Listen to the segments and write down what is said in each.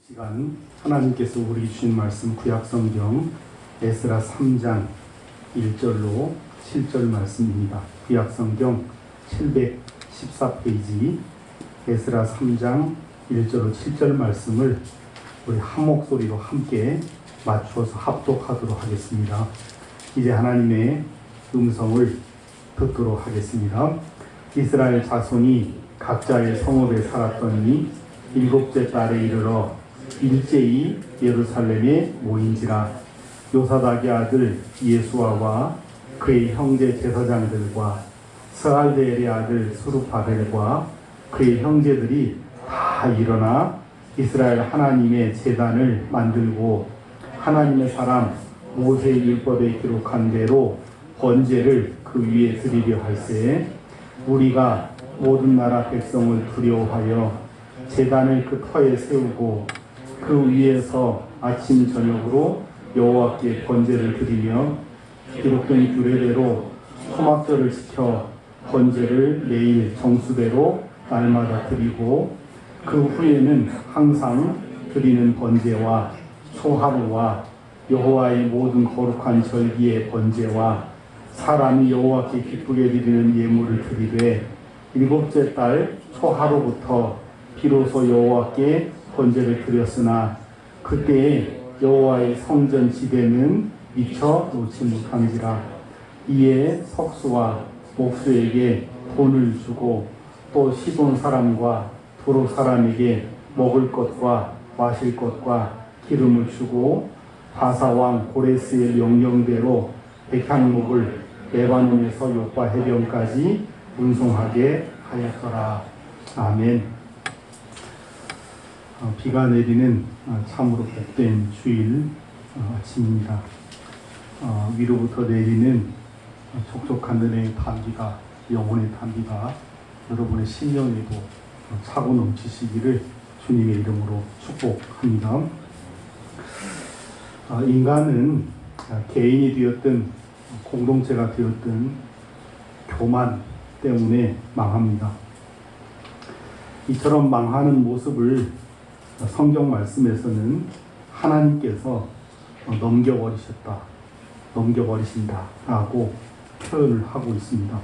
시간 하나님께서 우리 주신 말씀 구약성경 에스라 3장 1절로 7절 말씀입니다. 구약성경 714페이지 에스라 3장 1절로 7절 말씀을 우리 한 목소리로 함께 맞추어서 합독하도록 하겠습니다. 이제 하나님의 음성을 듣도록 하겠습니다. 이스라엘 자손이 각자의 성읍에 살았더니 일곱째 달에 이르러 일제히 예루살렘에 모인지라. 요사닥의 아들 예수아와 그의 형제 제사장들과 스알데엘의 아들 스룹바벨과 그의 형제들이 다 일어나 이스라엘 하나님의 제단을 만들고 하나님의 사람 모세의 율법에 기록한 대로 번제를 그 위에 드리려 할세, 우리가 모든 나라 백성을 두려워하여 제단을 그 터에 세우고 그 위에서 아침 저녁으로 여호와께 번제를 드리며 기록된 규례대로 소막절을 지켜 번제를 매일 정수대로 날마다 드리고 그 후에는 항상 드리는 번제와 초하루와 여호와의 모든 거룩한 절기의 번제와 사람이 여호와께 기쁘게 드리는 예물을 드리되 일곱째 달 초하루부터 비로소 여호와께 번제를 드렸으나 그때에 여호와의 성전 지대는 미처 놓지 못한지라. 이에 석수와 목수에게 돈을 주고 또 시돈 사람과 두로 사람에게 먹을 것과 마실 것과 기름을 주고 바사왕 고레스의 명령대로 백향목을 레바논에서 요파 해변까지 운송하게 하였더라. 아멘. 비가 내리는 참으로 복된 주일 아침입니다. 위로부터 내리는 촉촉한 은혜의 단비가, 영혼의 단비가 여러분의 심령에도 차고 넘치시기를 주님의 이름으로 축복합니다. 인간은 개인이 되었든 공동체가 되었든 교만 때문에 망합니다. 이처럼 망하는 모습을 성경 말씀에서는 하나님께서 넘겨버리신다 라고 표현을 하고 있습니다.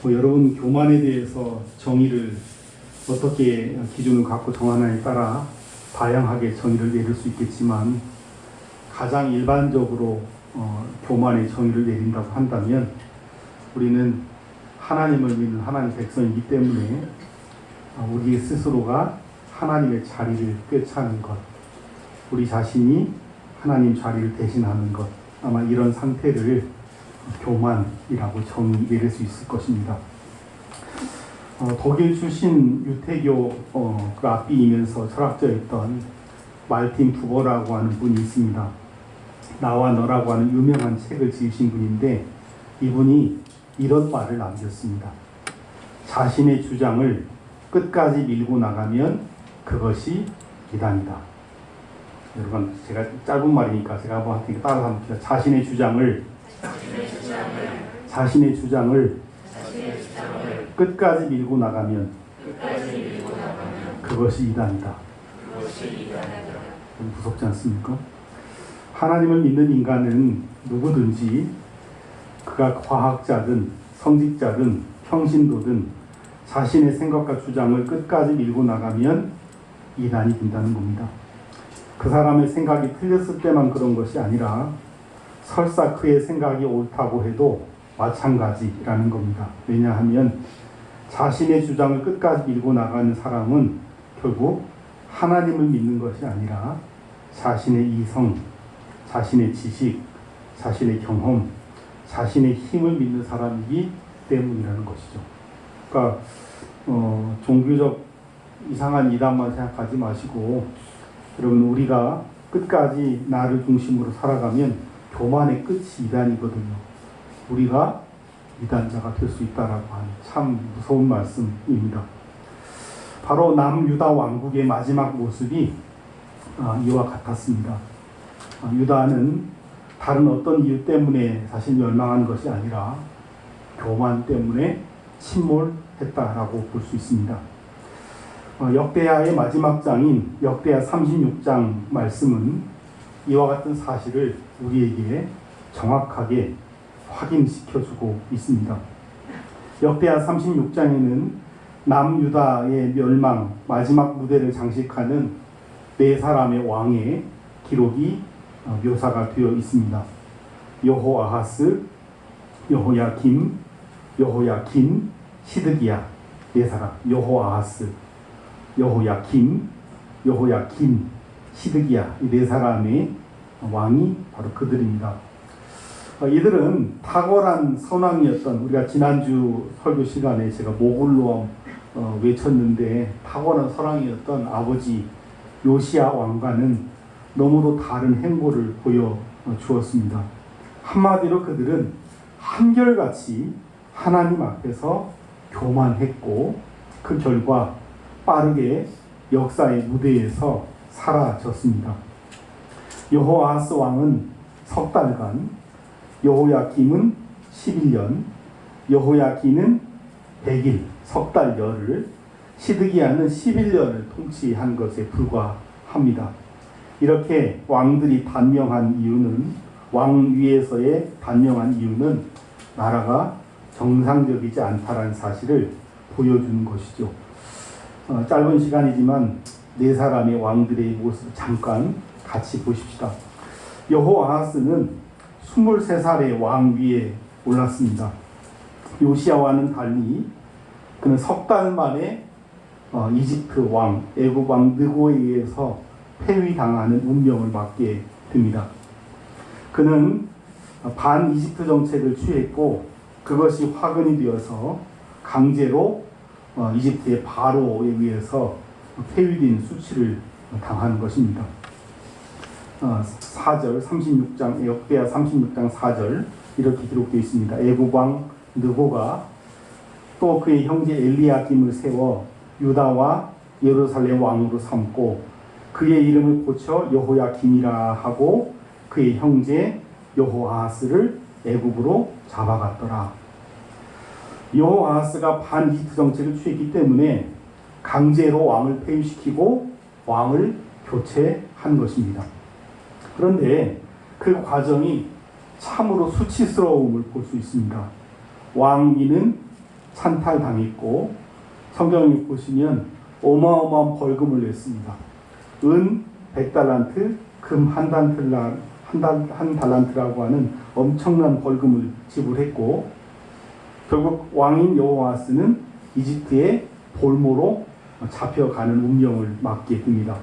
여러분, 교만에 대해서 정의를 어떻게 기준을 갖고 정하느냐에 따라 다양하게 정의를 내릴 수 있겠지만, 가장 일반적으로 교만의 정의를 내린다고 한다면 우리는 하나님을 믿는 하나님 백성이기 때문에 우리 스스로가 하나님의 자리를 꿰차는 것, 우리 자신이 하나님 자리를 대신하는 것, 아마 이런 상태를 교만이라고 정의 내릴 수 있을 것입니다. 독일 출신 유태교 그 앞비이면서 철학자였던 말틴 부버라고 하는 분이 있습니다. 나와 너라고 하는 유명한 책을 지으신 분인데, 이분이 이런 말을 남겼습니다. 자신의 주장을 끝까지 밀고 나가면 그것이 이단이다. 여러분, 제가 짧은 말이니까 제가 한번 따라서 한번 봅시다. 자신의 주장을 끝까지 밀고 나가면 그것이 이단이다. 무섭지 않습니까? 하나님을 믿는 인간은 누구든지 그가 과학자든 성직자든 평신도든 자신의 생각과 주장을 끝까지 밀고 나가면 이단이 된다는 겁니다. 그 사람의 생각이 틀렸을 때만 그런 것이 아니라 설사 그의 생각이 옳다고 해도 마찬가지라는 겁니다. 왜냐하면 자신의 주장을 끝까지 밀고 나가는 사람은 결국 하나님을 믿는 것이 아니라 자신의 이성, 자신의 지식, 자신의 경험, 자신의 힘을 믿는 사람이기 때문이라는 것이죠. 그러니까 종교적 이상한 이단만 생각하지 마시고, 여러분, 우리가 끝까지 나를 중심으로 살아가면 교만의 끝이 이단이거든요. 우리가 이단자가 될 수 있다라고 하는 참 무서운 말씀입니다. 바로 남유다 왕국의 마지막 모습이 이와 같았습니다. 유다는 다른 어떤 이유 때문에 사실 멸망한 것이 아니라 교만 때문에 침몰했다라고 볼 수 있습니다. 역대하의 마지막 장인 역대하 36장 말씀은 이와 같은 사실을 우리에게 정확하게 확인시켜주고 있습니다. 역대하 36장에는 남유다의 멸망 마지막 무대를 장식하는 네 사람의 왕의 기록이 묘사가 되어 있습니다. 여호아하스, 여호야김, 여호야긴, 시드기야 네 사람. 여호아하스, 여호야김, 여호야긴, 시드기야 이 네 사람의 왕이 바로 그들입니다. 이들은 탁월한 선왕이었던, 우리가 지난주 설교 시간에 제가 모골로 외쳤는데, 탁월한 선왕이었던 아버지 요시야 왕과는 너무도 다른 행보를 보여주었습니다. 한마디로 그들은 한결같이 하나님 앞에서 교만했고, 그 결과 빠르게 역사의 무대에서 사라졌습니다. 여호아하스 왕은 석 달간, 여호야김은 11년, 여호야긴은 100일, 석 달 열흘, 시드기야는 11년을 통치한 것에 불과합니다. 이렇게 왕들이 단명한 이유는, 왕 위에서의 단명한 이유는 나라가 정상적이지 않다라는 사실을 보여주는 것이죠. 짧은 시간이지만 네 사람의 왕들의 모습을 잠깐 같이 보십시다. 여호아하스는 23살의 왕 위에 올랐습니다. 요시야와는 달리 그는 석 달 만에 이집트 왕, 애굽 왕 느고에 의해서 폐위당하는 운명을 맞게 됩니다. 그는 반 이집트 정책을 취했고, 그것이 화근이 되어서 강제로 이집트의 바로에 의해서 폐위된 수치를 당한 것입니다. 4절 36장 역대하 36장 4절 이렇게 기록되어 있습니다. 애굽 왕 느고가 또 그의 형제 엘리야김을 세워 유다와 예루살렘 왕으로 삼고 그의 이름을 고쳐 여호야김이라 하고 그의 형제 여호아하스를 애굽으로 잡아갔더라. 여호아하스가 반이집트 정책을 취했기 때문에 강제로 왕을 폐위시키고 왕을 교체한 것입니다. 그런데 그 과정이 참으로 수치스러움을 볼 수 있습니다. 왕위는 찬탈당했고, 성경에 보시면 어마어마한 벌금을 냈습니다. 은 100달란트, 금 한 달란트라고 하는 엄청난 벌금을 지불했고, 결국 왕인 여호아스는 이집트의 볼모로 잡혀가는 운명을 맞게 됩니다.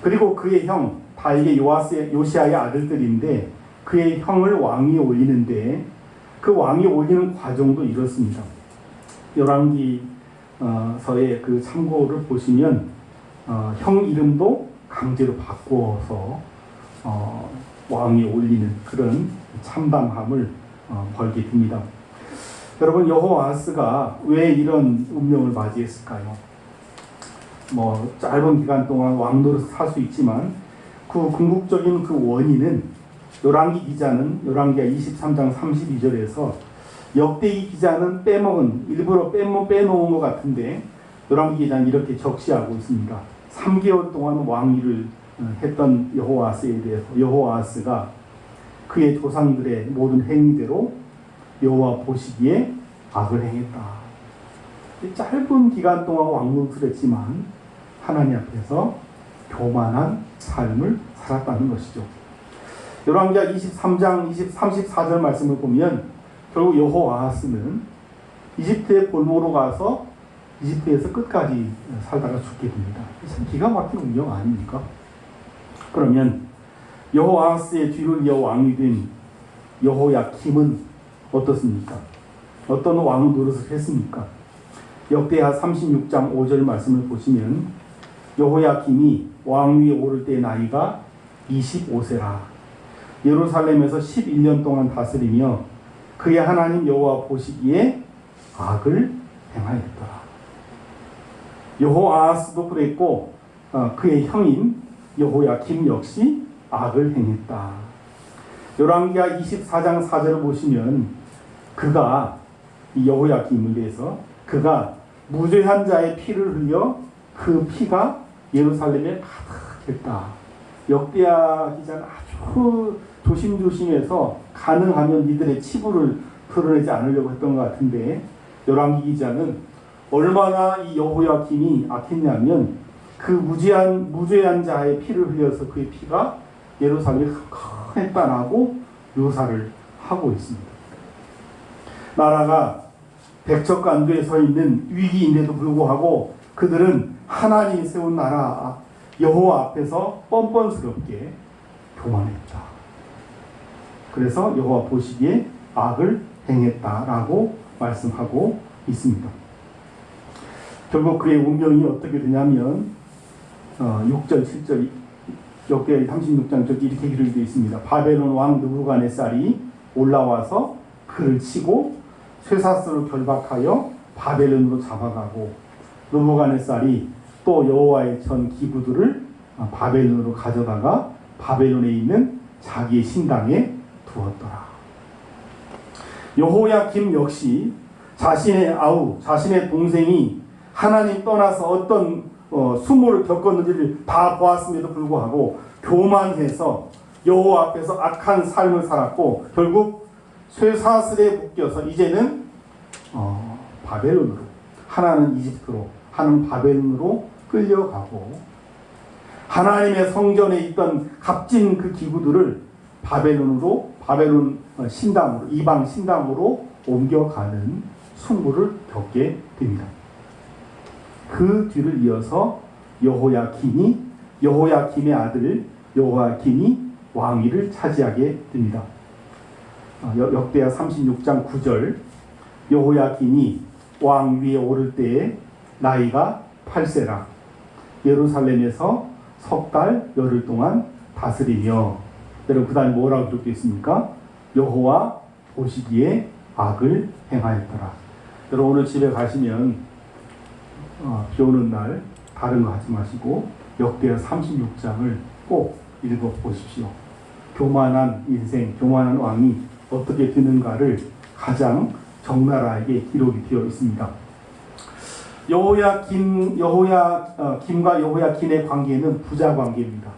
그리고 그의 형 다 이게 요시야의 아들들인데, 그의 형을 왕위에 올리는데 그 왕위에 올리는 과정도 이렇습니다. 열왕기서의 그 참고를 보시면 형 이름도 강제로 바꿔서 왕위에 올리는 그런 참담함을 벌게 됩니다. 여러분, 여호아하스가 왜 이런 운명을 맞이했을까요? 짧은 기간 동안 왕노릇을 할 수 있지만 그 궁극적인 그 원인은, 열왕기 기자는 열왕기하 23장 32절에서 역대기 기자는 일부러 빼놓은 것 같은데 열왕기 기자는 이렇게 적시하고 있습니다. 3개월 동안 왕위를 했던 여호아스에 대해서 여호아스가 그의 조상들의 모든 행위대로 여호와 보시기에 악을 행했다. 짧은 기간 동안 왕노릇을 했지만 하나님 앞에서 교만한 삶을 살았다는 것이죠. 열왕기하 23장 34절 말씀을 보면 결국 여호아하스는 이집트의 볼모로 가서 이집트에서 끝까지 살다가 죽게 됩니다. 참 기가 막힌 운명 아닙니까? 그러면 여호아하스의 뒤를 이어 왕이 된 여호야김은 어떻습니까? 어떤 왕 노릇을 했습니까? 역대하 36장 5절 말씀을 보시면 여호야김이 왕위에 오를 때 나이가 25세라. 예루살렘에서 11년 동안 다스리며 그의 하나님 여호와 보시기에 악을 행하였더라. 여호아하스도 그랬고 그의 형인 여호야김 역시 악을 행했다. 열왕기하 24장 4절을 보시면 그가, 이 여호야김에 대해서 그가 무죄한 자의 피를 흘려 그 피가 예루살렘에 가득했다. 역대하 기자는 아주 조심조심해서 가능하면 이들의 치부를 드러내지 않으려고 했던 것 같은데, 열왕기 기자는 얼마나 이 여호야김이 악했냐면 그 무죄한 자의 피를 흘려서 그의 피가 예루살렘에 흠뻑했다라고 묘사를 하고 있습니다. 나라가 백척간도에 서 있는 위기인데도 불구하고 그들은 하나님이 세운 나라 여호와 앞에서 뻔뻔스럽게 교만했다. 그래서 여호와 보시기에 악을 행했다라고 말씀하고 있습니다. 결국 그의 운명이 어떻게 되냐면 6절 7절 역대 36장 저기 이렇게 기록되어 있습니다. 바벨론 왕 느부갓네살이 올라와서 그를 치고 쇠사슬로 결박하여 바벨론으로 잡아가고, 느부갓네살이 또 여호와의 전 기구들을 바벨론으로 가져다가 바벨론에 있는 자기의 신당에 두었더라. 여호야김 역시 자신의 동생이 하나님 떠나서 어떤 수모를 겪었는지를 다 보았음에도 불구하고 교만해서 여호와 앞에서 악한 삶을 살았고, 결국 쇠사슬에 묶여서 이제는 바벨론으로, 하나는 이집트로, 하나는 바벨론으로 끌려가고, 하나님의 성전에 있던 값진 그 기구들을 바벨론 신당으로, 이방 신당으로 옮겨가는 순고를 겪게 됩니다. 그 뒤를 이어서 여호야김의 아들 여호야김이 왕위를 차지하게 됩니다. 역대하 36장 9절, 여호야김이 왕위에 오를 때에 나이가 8세라 예루살렘에서 석 달 열흘 동안 다스리며. 여러분 그 다음에 뭐라고 기록되어 있습니까? 여호와 보시기에 악을 행하였더라. 여러분 오늘 집에 가시면 비 오는 날 다른 거 하지 마시고 역대하 36장을 꼭 읽어보십시오. 교만한 인생, 교만한 왕이 어떻게 되는가를 가장 적나라하게 기록이 되어 있습니다. 여호야김과 여호야긴의 관계는 부자 관계입니다.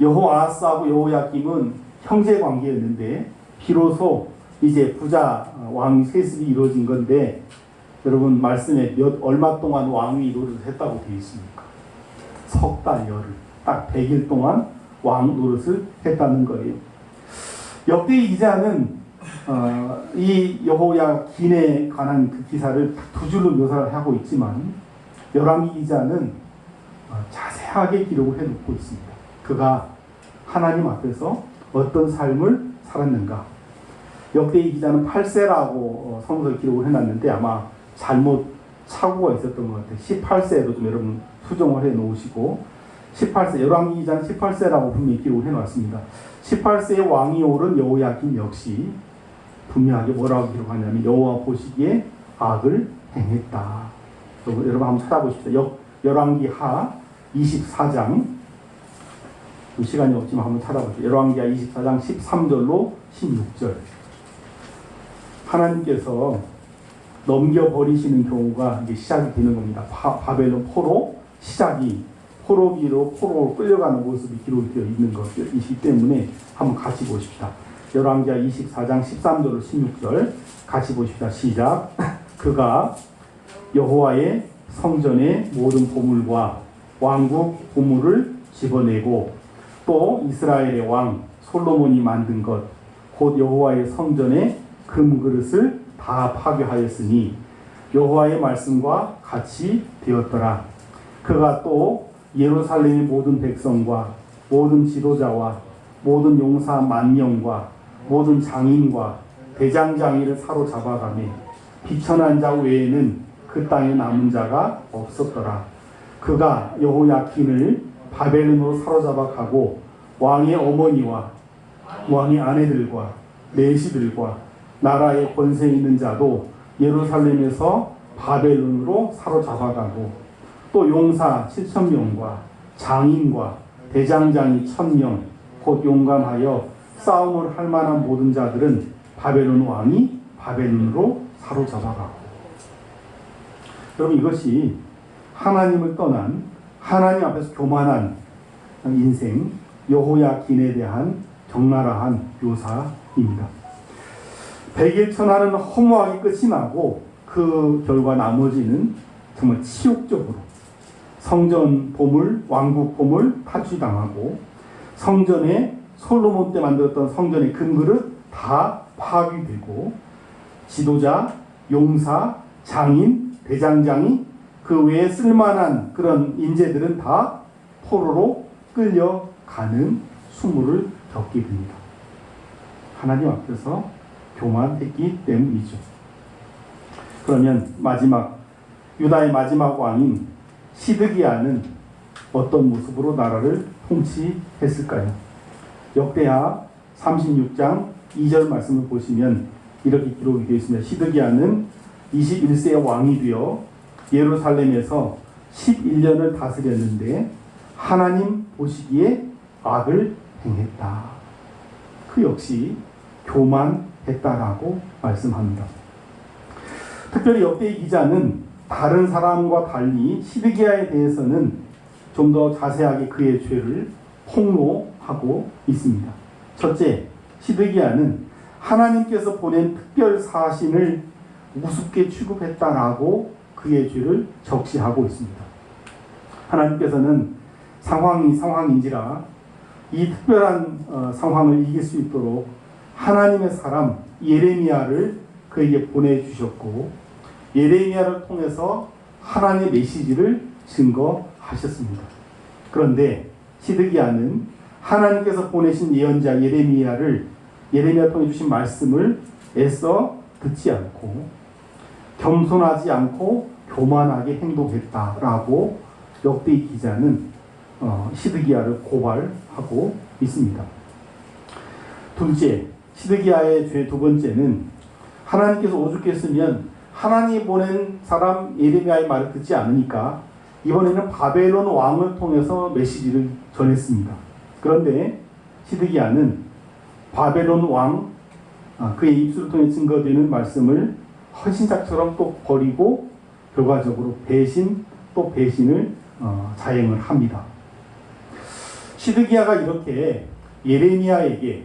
여호아하스하고 여호야김은 형제 관계였는데 비로소 이제 부자 왕 세습이 이루어진 건데, 여러분 말씀에 얼마 동안 왕위 노릇을 했다고 되어 있습니까? 석 달 열흘, 딱 100일 동안 왕 노릇을 했다는 거예요. 역대기 기자는 이 여호야긴에 관한 그 기사를 두 줄로 묘사를 하고 있지만, 열왕기 기자는 자세하게 기록을 해놓고 있습니다. 그가 하나님 앞에서 어떤 삶을 살았는가. 역대기 기자는 8세라고 성서에 기록을 해놨는데 아마 잘못 착오가 있었던 것 같아요. 18세로 좀 여러분 수정을 해 놓으시고, 18세, 열왕기 기자는 18세라고 분명히 기록을 해놨습니다. 18세의 왕이 오른 여호야김 역시 분명하게 뭐라고 기록하냐면 여호와 보시기에 악을 행했다. 여러분 한번 찾아보십시오. 열왕기 하 24장, 시간이 없지만 한번 찾아보십시오. 열왕기 하 24장 13절로 16절. 하나님께서 넘겨버리시는 경우가 이제 시작이 되는 겁니다. 바벨론 포로기로 끌려가는 모습이 기록이 되어 있는 것이기 때문에 한번 같이 보십시다. 열왕기하 24장 13절로 16절 같이 보십시다. 시작. 그가 여호와의 성전의 모든 보물과 왕국 보물을 집어내고 또 이스라엘의 왕 솔로몬이 만든 것 곧 여호와의 성전의 금그릇을 다 파괴하였으니 여호와의 말씀과 같이 되었더라. 그가 또 예루살렘의 모든 백성과 모든 지도자와 모든 용사 10,000명과 모든 장인과 대장장이를 사로잡아가며 비천한 자 외에는 그 땅에 남은 자가 없었더라. 그가 여호야긴을 바벨론으로 사로잡아 가고 왕의 어머니와 왕의 아내들과 내시들과 나라의 권세 있는 자도 예루살렘에서 바벨론으로 사로잡아가고 또 용사 7,000명과 장인과 대장장이 1,000명 곧 용감하여 싸움을 할 만한 모든 자들은 바벨론 왕이 바벨론으로 사로잡아가고. 여러분 이것이 하나님을 떠난 하나님 앞에서 교만한 인생 여호야긴에 대한 적나라한 묘사입니다. 백일천하는 허무하게 끝이 나고 그 결과 나머지는 정말 치욕적으로 성전 보물, 왕국 보물 탈취당하고 성전에 솔로몬 때 만들었던 성전의 금그릇 다 파괴되고 지도자, 용사, 장인, 대장장이 그 외에 쓸만한 그런 인재들은 다 포로로 끌려가는 수모를 겪게 됩니다. 하나님 앞에서 교만했기 때문이죠. 그러면 마지막 유다의 마지막 왕인 시드기야는 어떤 모습으로 나라를 통치했을까요? 역대하 36장 2절 말씀을 보시면 이렇게 기록이 되어 있습니다. 시드기야는 21세의 왕이 되어 예루살렘에서 11년을 다스렸는데 하나님 보시기에 악을 행했다. 그 역시 교만했다라고 말씀합니다. 특별히 역대의 기자는 다른 사람과 달리 시드기야에 대해서는 좀 더 자세하게 그의 죄를 폭로하고 있습니다. 첫째, 시드기야는 하나님께서 보낸 특별 사신을 우습게 취급했다라고 그의 죄를 적시하고 있습니다. 하나님께서는 상황이 상황인지라 이 특별한 상황을 이길 수 있도록 하나님의 사람 예레미야를 그에게 보내주셨고 예레미야를 통해서 하나님의 메시지를 증거하셨습니다. 그런데 시드기야는 하나님께서 보내신 예언자 예레미야 통해 주신 말씀을 애써 듣지 않고 겸손하지 않고 교만하게 행동했다라고 역대의 기자는 시드기야를 고발하고 있습니다. 둘째, 시드기야의 죄 두 번째는 하나님께서 오죽했으면 하나님이 보낸 사람 예레미야의 말을 듣지 않으니까 이번에는 바벨론 왕을 통해서 메시지를 전했습니다. 그런데 시드기야는 바벨론 왕 그의 입술을 통해 증거되는 말씀을 헌신짝처럼 또 버리고 결과적으로 또 배신을 자행을 합니다. 시드기야가 이렇게 예레미야에게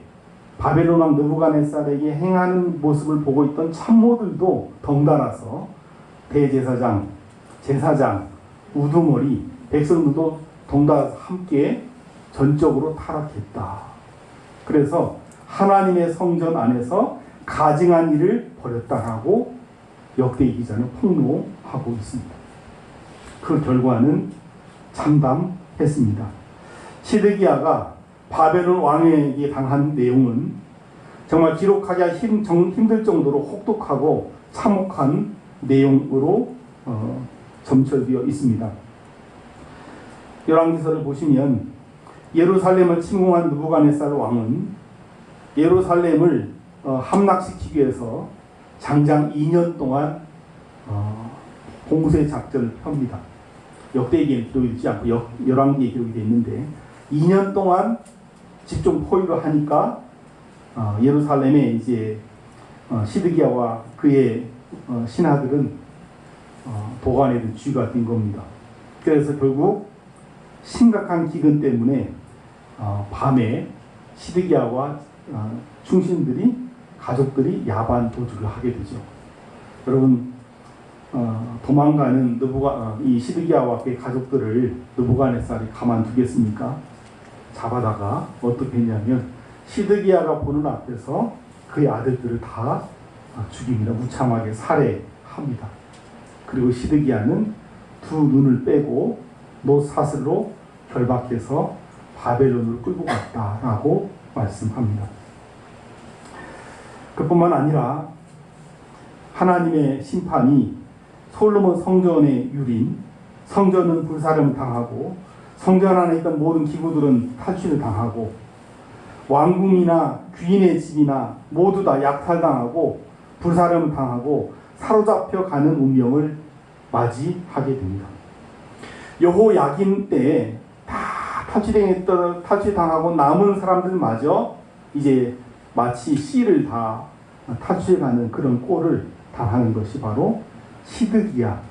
바벨론 왕 느부갓네살에게 행하는 모습을 보고 있던 참모들도 덩달아서 대제사장, 제사장, 우두머리, 백성들도 덩달아서 함께 전적으로 타락했다. 그래서 하나님의 성전 안에서 가증한 일을 벌였다라고 역대의 기자는 폭로하고 있습니다. 그 결과는 참담했습니다. 시드기야가 바벨론 왕에게 당한 내용은 정말 기록하기가 힘들 정도로 혹독하고 참혹한 내용으로 점철되어 있습니다. 열왕기서를 보시면 예루살렘을 침공한 느부갓네살 왕은 예루살렘을 함락시키기 위해서 장장 2년 동안 공세 작전을 펴니다. 역대기에 기록이 되지 않고 열왕기에 기록이 되어 있는데 2년 동안 집중 포위를 하니까 예루살렘에 이제 시드기야와 그의 신하들은 도관에 든 쥐가 된 겁니다. 그래서 결국 심각한 기근 때문에 밤에 시드기야와 충신들이 가족들이 야반 도주를 하게 되죠. 여러분 도망가는 이 시드기야와 그의 가족들을 느부갓네살이 가만두겠습니까? 잡아다가 어떻게 했냐면 시드기야가 보는 앞에서 그의 아들들을 다 죽입니다. 무참하게 살해합니다. 그리고 시드기야는 두 눈을 빼고 노사슬로 결박해서 바벨론으로 끌고 갔다라고 말씀합니다. 그뿐만 아니라 하나님의 심판이 솔로몬 성전의 유린, 성전은 불사름을 당하고 성전 안에 있던 모든 기구들은 탈취를 당하고 왕궁이나 귀인의 집이나 모두 다 약탈당하고 불사름을 당하고 사로잡혀 가는 운명을 맞이하게 됩니다. 여호야긴 때에 다 탈취당하고 남은 사람들마저 이제 마치 씨를 다 탈취해가는 그런 꼴을 당하는 것이 바로 시드기야,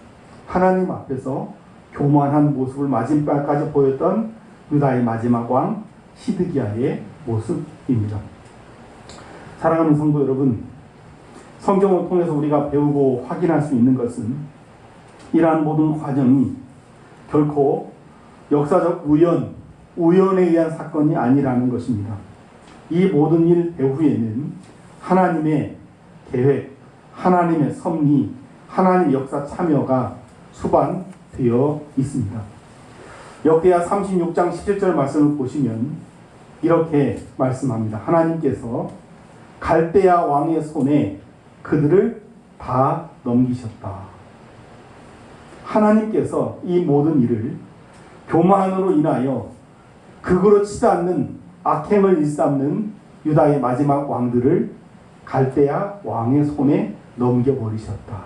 하나님 앞에서 교만한 모습을 마지막까지 보였던 유다의 마지막 왕 시드기야의 모습입니다. 사랑하는 성도 여러분, 성경을 통해서 우리가 배우고 확인할 수 있는 것은 이러한 모든 과정이 결코 역사적 우연에 의한 사건이 아니라는 것입니다. 이 모든 일 배후에는 하나님의 계획, 하나님의 섭리, 하나님의 역사 참여가 수반되어 있습니다. 역대하 36장 17절 말씀을 보시면 이렇게 말씀합니다. 하나님께서 갈대아 왕의 손에 그들을 다 넘기셨다. 하나님께서 이 모든 일을 교만으로 인하여 극으로 치지 않는 악행을 일삼는 유다의 마지막 왕들을 갈대아 왕의 손에 넘겨버리셨다.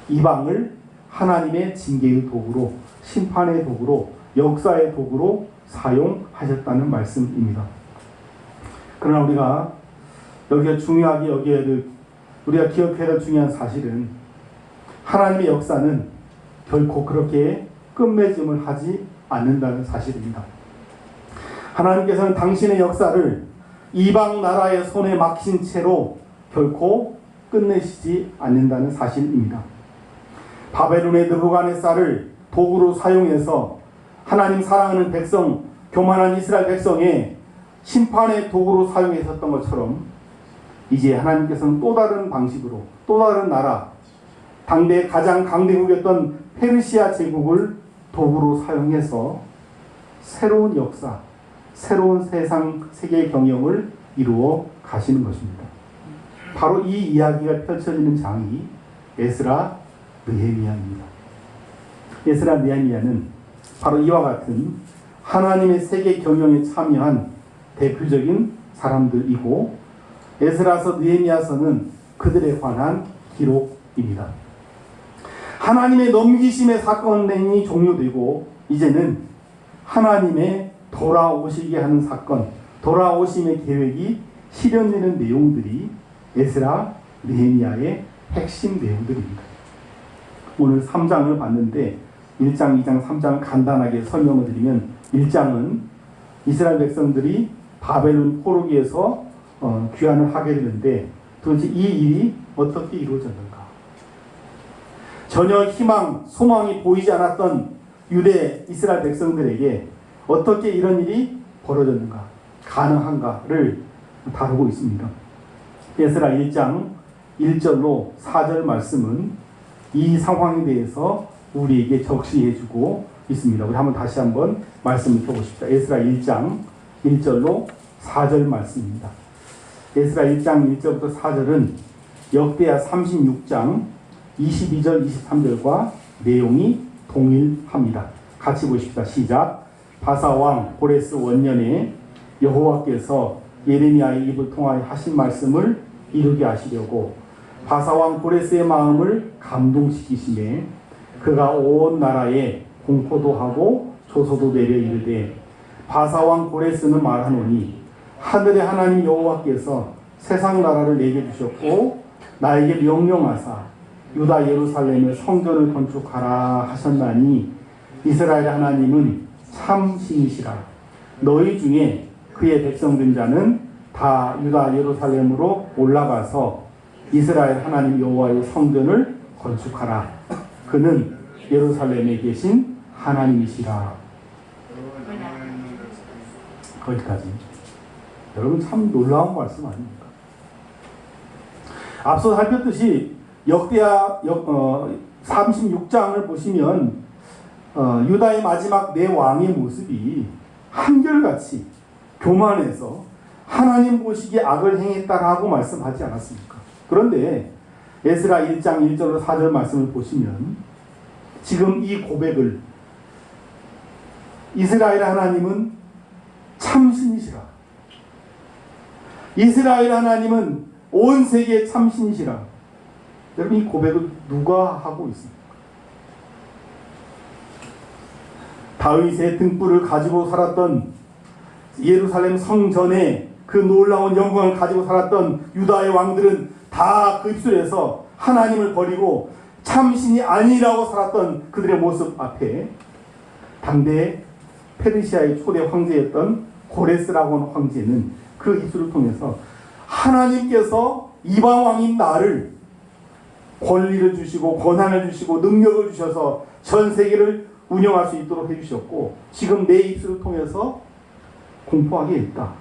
이방을 하나님의 징계의 도구로, 심판의 도구로, 역사의 도구로 사용하셨다는 말씀입니다. 그러나 우리가 여기에 중요하게 여기에 우리가 기억해야 할 중요한 사실은 하나님의 역사는 결코 그렇게 끝맺음을 하지 않는다는 사실입니다. 하나님께서는 당신의 역사를 이방 나라의 손에 맡긴 채로 결코 끝내시지 않는다는 사실입니다. 바벨론의 느부갓네살을 도구로 사용해서 하나님 사랑하는 백성, 교만한 이스라엘 백성의 심판의 도구로 사용하셨던 것처럼 이제 하나님께서는 또 다른 방식으로, 또 다른 나라, 당대 가장 강대국이었던 페르시아 제국을 도구로 사용해서 새로운 역사, 새로운 세계 경영을 이루어 가시는 것입니다. 바로 이 이야기가 펼쳐지는 장이 에스라, 느헤미야입니다. 에스라, 느헤미야는 바로 이와 같은 하나님의 세계 경영에 참여한 대표적인 사람들이고, 에스라서, 느헤미야서는 그들에 관한 기록입니다. 하나님의 넘기심의 사건이 종료되고 이제는 하나님의 돌아오시게 하는 사건, 돌아오심의 계획이 실현되는 내용들이 에스라, 느헤미야의 핵심 내용들입니다. 오늘 3장을 봤는데 1장, 2장, 3장을 간단하게 설명을 드리면 1장은 이스라엘 백성들이 바벨론 포로기에서 귀환을 하게 되는데 도대체 이 일이 어떻게 이루어졌는가? 전혀 희망, 소망이 보이지 않았던 유대 이스라엘 백성들에게 어떻게 이런 일이 벌어졌는가, 가능한가를 다루고 있습니다. 에스라 1장 1절로 4절 말씀은 이 상황에 대해서 우리에게 적시해주고 있습니다. 우리 다시 한번 말씀을 펴보십시다. 에스라 1장 1절로 4절 말씀입니다. 에스라 1장 1절부터 4절은 역대하 36장 22절 23절과 내용이 동일합니다. 같이 보십시다. 시작. 바사왕 고레스 원년에 여호와께서 예레미야의 입을 통하여 하신 말씀을 이루게 하시려고 바사왕 고레스의 마음을 감동시키시매 그가 온 나라에 공포도 하고 조소도 내려 이르되 바사왕 고레스는 말하노니 하늘의 하나님 여호와께서 세상 나라를 내게 주셨고 나에게 명령하사 유다 예루살렘의 성전을 건축하라 하셨나니 이스라엘 하나님은 참 신이시라. 너희 중에 그의 백성 된 자는 다 유다 예루살렘으로 올라가서 이스라엘 하나님 여호와의 성전을 건축하라. 그는 예루살렘에 계신 하나님이시라. 거기까지. 여러분 참 놀라운 말씀 아닙니까? 앞서 살폈듯이 역대하 36장을 보시면 유다의 마지막 네 왕의 모습이 한결같이 교만해서 하나님 보시기에 악을 행했다라고 말씀하지 않았습니까? 그런데 에스라 1장 1절로 4절 말씀을 보시면 지금 이 고백을 이스라엘 하나님은 참신이시라. 이스라엘 하나님은 온 세계의 참신이시라. 여러분 이 고백을 누가 하고 있습니까? 다윗의 등불을 가지고 살았던 예루살렘 성전에 그 놀라운 영광을 가지고 살았던 유다의 왕들은 다 그 입술에서 하나님을 버리고 참신이 아니라고 살았던 그들의 모습 앞에 당대 페르시아의 초대 황제였던 고레스라고 하는 황제는 그 입술을 통해서 하나님께서 이방 왕인 나를 권리를 주시고 권한을 주시고 능력을 주셔서 전 세계를 운영할 수 있도록 해주셨고 지금 내 입술을 통해서 공포하게 했다.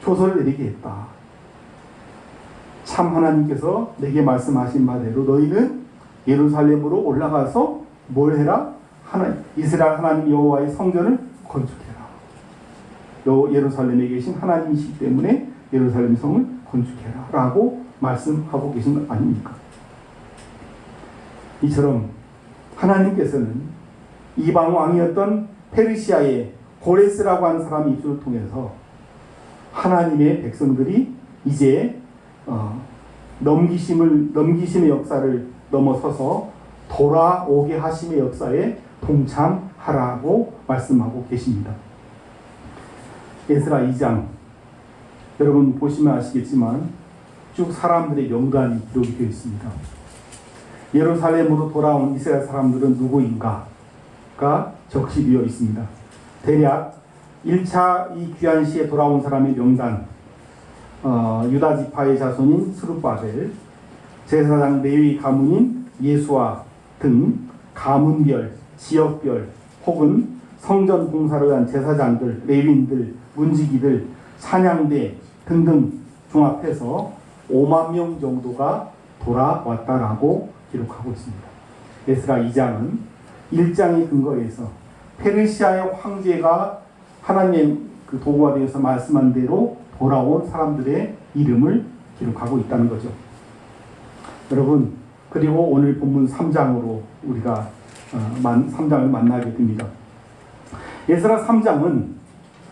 조서를 내리게 했다. 참 하나님께서 내게 말씀하신 바대로 너희는 예루살렘으로 올라가서 뭘 해라? 이스라엘 하나님 여호와의 성전을 건축해라. 예루살렘에 계신 하나님이시기 때문에 예루살렘 성을 건축해라 라고 말씀하고 계신 것 아닙니까? 이처럼 하나님께서는 이방 왕이었던 페르시아의 고레스라고 하는 사람의 입술을 통해서 하나님의 백성들이 이제 넘기심의 역사를 넘어서서 돌아오게 하심의 역사에 동참하라고 말씀하고 계십니다. 에스라 2장 여러분 보시면 아시겠지만 쭉 사람들의 명단이 기록이 되어 있습니다. 예루살렘으로 돌아온 이스라엘 사람들은 누구인가가 적시되어 있습니다. 대략 1차 이 귀한 시에 돌아온 사람의 명단, 유다 지파의 자손인 스룹바벨, 제사장 레위 가문인 예수아 등 가문별, 지역별 혹은 성전 봉사를 위한 제사장들, 레위인들, 문지기들, 사냥대 등등 종합해서 5만 명 정도가 돌아왔다라고 기록하고 있습니다. 에스라 2장은 1장의 근거에서 페르시아의 황제가 하나님의 그 도구가 되어서 말씀한 대로 돌아온 사람들의 이름을 기록하고 있다는 거죠. 여러분, 그리고 오늘 본문 3장으로 우리가 3장을 만나게 됩니다. 에스라 3장은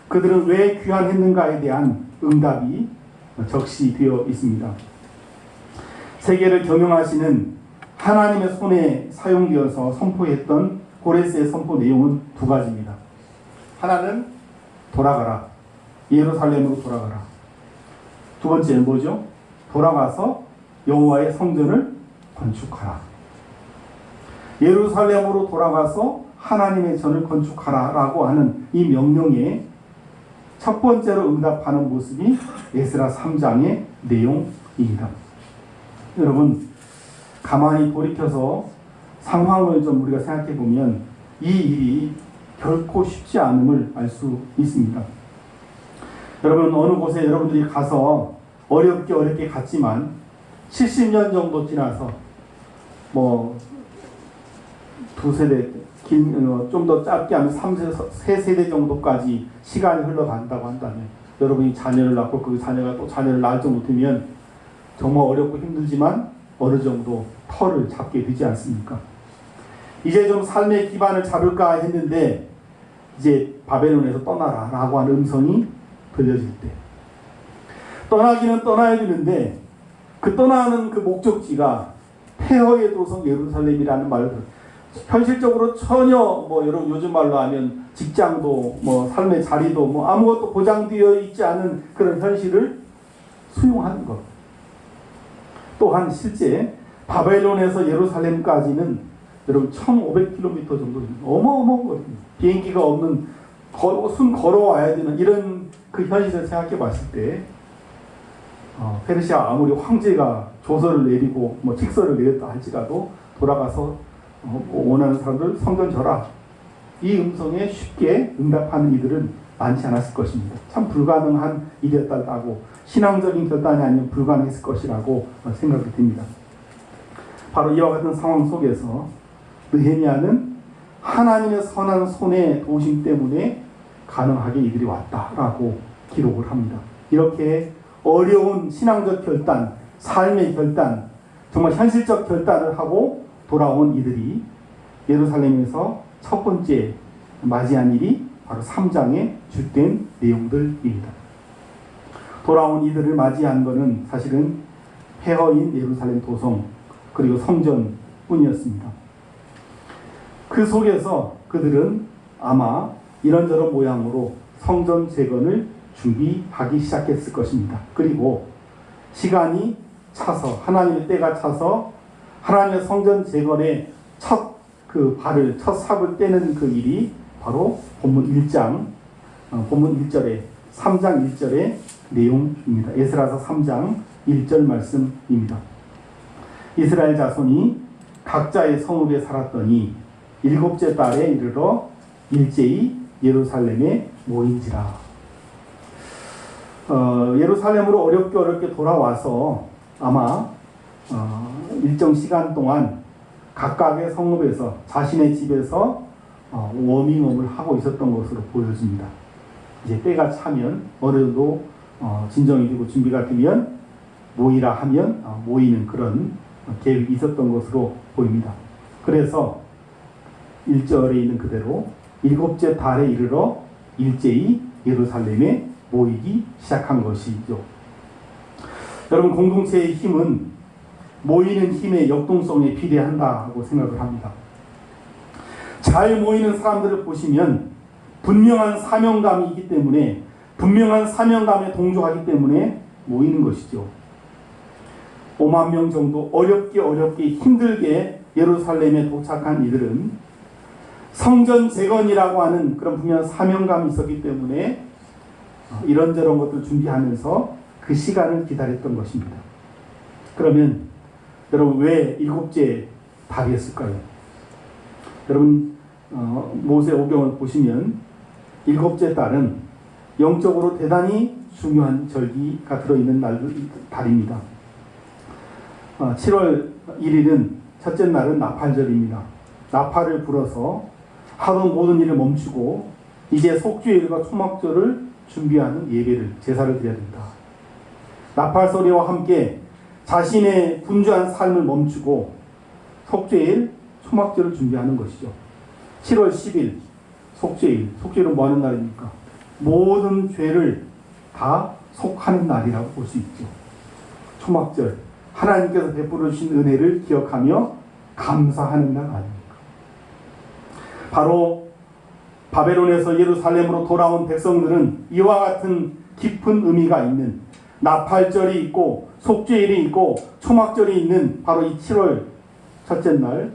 그들은 왜 귀환했는가에 대한 응답이 적시되어 있습니다. 세계를 경영하시는 하나님의 손에 사용되어서 선포했던 고레스의 선포 내용은 두 가지입니다. 하나는 돌아가라. 예루살렘으로 돌아가라. 두 번째는 뭐죠? 돌아가서 여호와의 성전을 건축하라. 예루살렘으로 돌아가서 하나님의 전을 건축하라 라고 하는 이 명령에 첫 번째로 응답하는 모습이 에스라 3장의 내용입니다. 여러분, 가만히 돌이켜서 상황을 좀 우리가 생각해 보면 이 일이 결코 쉽지 않음을 알 수 있습니다. 여러분, 어느 곳에 여러분들이 가서 어렵게 갔지만 70년 정도 지나서 뭐 두세대, 좀 더 짧게 하면 3세대 정도까지 시간이 흘러간다고 한다면 여러분이 자녀를 낳고 그 자녀가 또 자녀를 낳을 정도 되면 정말 어렵고 힘들지만 어느 정도 터를 잡게 되지 않습니까? 이제 좀 삶의 기반을 잡을까 했는데 이제 바벨론에서 떠나라 라고 하는 음성이 들려질 때 떠나기는 떠나야 되는데 그 떠나는 그 목적지가 폐허의 도성 예루살렘이라는 말을 현실적으로 전혀 뭐 여러분 요즘 말로 하면 직장도 뭐 삶의 자리도 뭐 아무것도 보장되어 있지 않은 그런 현실을 수용하는 것. 또한 실제 바벨론에서 예루살렘까지는 여러분 1500km 정도 어마어마한 거거든요. 비행기가 없는 순 걸어와야 되는 이런 그 현실을 생각해 봤을 때 페르시아 아무리 황제가 조서를 내리고 뭐 직서를 내렸다 할지라도 돌아가서 원하는 사람들 성전 져라. 이 음성에 쉽게 응답하는 이들은 많지 않았을 것입니다. 참 불가능한 일이었다고 신앙적인 결단이 아니면 불가능했을 것이라고 생각이 듭니다. 바로 이와 같은 상황 속에서 느헤미야는 하나님의 선한 손의 도우심 때문에 가능하게 이들이 왔다라고 기록을 합니다. 이렇게 어려운 신앙적 결단, 삶의 결단, 정말 현실적 결단을 하고 돌아온 이들이 예루살렘에서 첫 번째 맞이한 일이 바로 3장에 주된 내용들입니다. 돌아온 이들을 맞이한 것은 사실은 폐허인 예루살렘 도성 그리고 성전뿐이었습니다. 그 속에서 그들은 아마 이런저런 모양으로 성전 재건을 준비하기 시작했을 것입니다. 그리고 시간이 차서 하나님의 때가 차서 하나님의 성전 재건의 첫 삽을 떼는 그 일이 바로 본문 1장, 본문 1절에, 3장 1절의 내용입니다. 에스라서 3장 1절 말씀입니다. 이스라엘 자손이 각자의 성읍에 살았더니 일곱째 달에 이르러 일제히 예루살렘에 모인지라. 예루살렘으로 어렵게 돌아와서 아마 일정 시간 동안 각각의 성읍에서 자신의 집에서 워밍업을 하고 있었던 것으로 보여집니다. 이제 때가 차면 어느 정도 진정이 되고 준비가 되면 모이라 하면 모이는 그런 계획이 있었던 것으로 보입니다. 그래서 1절에 있는 그대로 일곱째 달에 이르러 일제히 예루살렘에 모이기 시작한 것이죠. 여러분, 공동체의 힘은 모이는 힘의 역동성에 비례한다고 생각을 합니다. 잘 모이는 사람들을 보시면 분명한 사명감이 있기 때문에, 분명한 사명감에 동조하기 때문에 모이는 것이죠. 5만 명 정도 어렵게 힘들게 예루살렘에 도착한 이들은 성전 재건이라고 하는 그런 분명한 사명감이 있었기 때문에 이런저런 것들 준비하면서 그 시간을 기다렸던 것입니다. 그러면 여러분, 왜 일곱째 달이었을까요? 여러분, 모세오경을 보시면 일곱째 달은 영적으로 대단히 중요한 절기가 들어있는 달입니다. 7월 1일은 첫째 날은 나팔절입니다. 나팔을 불어서 하던 모든 일을 멈추고 이제 속죄일과 초막절을 준비하는 예배를, 제사를 드려야 된다. 나팔 소리와 함께 자신의 분주한 삶을 멈추고 속죄일, 초막절을 준비하는 것이죠. 7월 10일 속죄일. 속죄일은 뭐 하는 날입니까? 모든 죄를 다 속하는 날이라고 볼 수 있죠. 초막절, 하나님께서 베풀어 주신 은혜를 기억하며 감사하는 날 아닙니까? 바로 바벨론에서 예루살렘으로 돌아온 백성들은 이와 같은 깊은 의미가 있는 나팔절이 있고 속죄일이 있고 초막절이 있는 바로 이 7월 첫째 날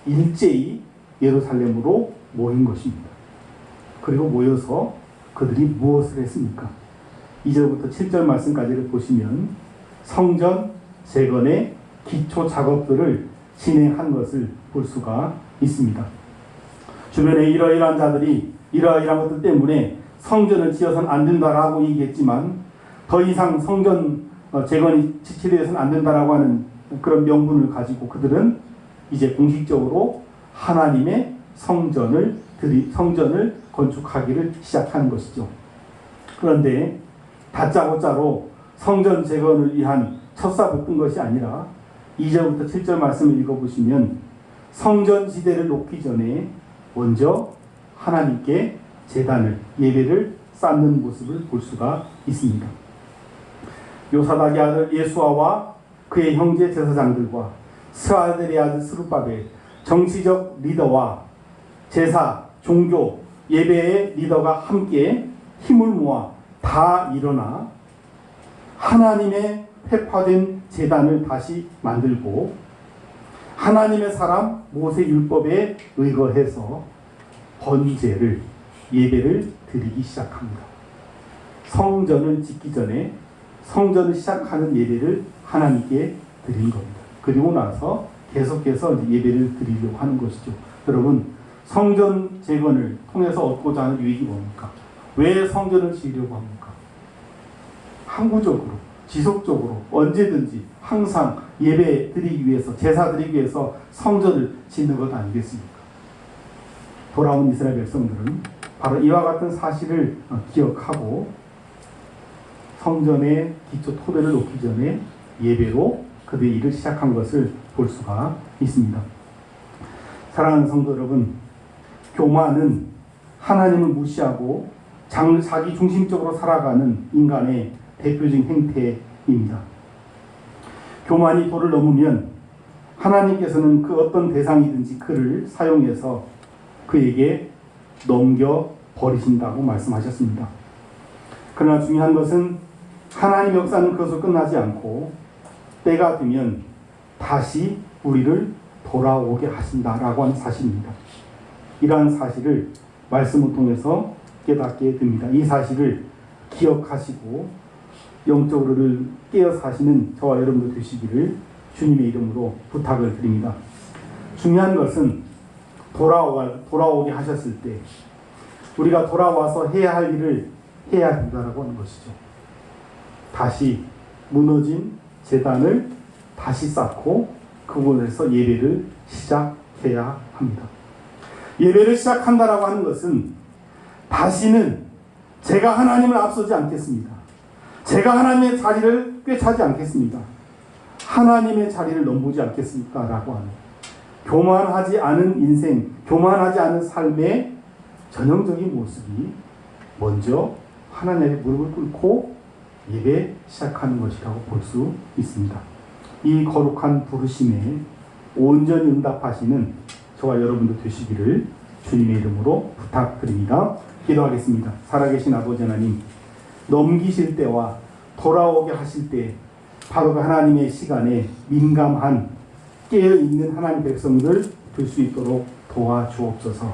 일제히 예루살렘으로 모인 것입니다. 그리고 모여서 그들이 무엇을 했습니까? 2절부터 7절 말씀까지를 보시면 성전 재건의 기초 작업들을 진행한 것을 볼 수가 있습니다. 주변에 이러이러한 자들이 이러이러한 것들 때문에 성전을 지어서는 안 된다라고 얘기했지만 더 이상 성전 재건이 지체되어서는 안 된다라고 하는 그런 명분을 가지고 그들은 이제 공식적으로 하나님의 성전을 건축하기를 시작하는 것이죠. 그런데 다짜고짜로 성전 재건을 위한 첫삽을 뜬 것이 아니라 2절부터 7절 말씀을 읽어보시면 성전 지대를 놓기 전에 먼저 하나님께 제단을, 예배를 쌓는 모습을 볼 수가 있습니다. 요사닥의 아들 예수아와 그의 형제 제사장들과 스아델의 아들 스룹바벨, 정치적 리더와 제사, 종교, 예배의 리더가 함께 힘을 모아 다 일어나 하나님의 회파된 제단을 다시 만들고 하나님의 사람 모세 율법에 의거해서 번제를, 예배를 드리기 시작합니다. 성전을 짓기 전에 성전을 시작하는 예배를 하나님께 드린 겁니다. 그리고 나서 계속해서 이제 예배를 드리려고 하는 것이죠. 여러분, 성전 재건을 통해서 얻고자 하는 유익이 뭡니까? 왜 성전을 지으려고 합니까? 항구적으로, 지속적으로, 언제든지 항상 예배 드리기 위해서, 제사 드리기 위해서 성전을 짓는 것 아니겠습니까? 돌아온 이스라엘 백성들은 바로 이와 같은 사실을 기억하고 성전의 기초 토대를 놓기 전에 예배로 그들의 일을 시작한 것을 볼 수가 있습니다. 사랑하는 성도 여러분, 교만은 하나님을 무시하고 자기 중심적으로 살아가는 인간의 대표적인 행태입니다. 교만이 도를 넘으면 하나님께서는 그 어떤 대상이든지 그를 사용해서 그에게 넘겨버리신다고 말씀하셨습니다. 그러나 중요한 것은 하나님 역사는 그것으로 끝나지 않고 때가 되면 다시 우리를 돌아오게 하신다라고 하는 사실입니다. 이러한 사실을 말씀을 통해서 깨닫게 됩니다. 이 사실을 기억하시고 영적으로를 깨어 사시는 저와 여러분도 되시기를 주님의 이름으로 부탁을 드립니다. 중요한 것은 돌아오게 하셨을 때 우리가 돌아와서 해야 할 일을 해야 된다라고 하는 것이죠. 다시 무너진 제단을 다시 쌓고 그곳에서 예배를 시작해야 합니다. 예배를 시작한다라고 하는 것은 다시는 제가 하나님을 앞서지 않겠습니다. 제가 하나님의 자리를 꿰차지 않겠습니다. 하나님의 자리를 넘보지 않겠습니까? 라고 하는 교만하지 않은 인생, 교만하지 않은 삶의 전형적인 모습이 먼저 하나님의 무릎을 꿇고 예배 시작하는 것이라고 볼 수 있습니다. 이 거룩한 부르심에 온전히 응답하시는 저와 여러분도 되시기를 주님의 이름으로 부탁드립니다. 기도하겠습니다. 살아계신 아버지 하나님, 넘기실 때와 돌아오게 하실 때 바로 그 하나님의 시간에 민감한 깨어있는 하나님 백성들 될 수 있도록 도와주옵소서.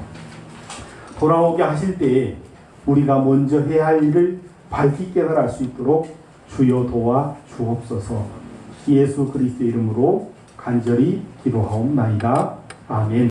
돌아오게 하실 때에 우리가 먼저 해야 할 일을 밝히 깨달을 수 있도록 주여 도와주옵소서. 예수 그리스도의 이름으로 간절히 기도하옵나이다. 아멘.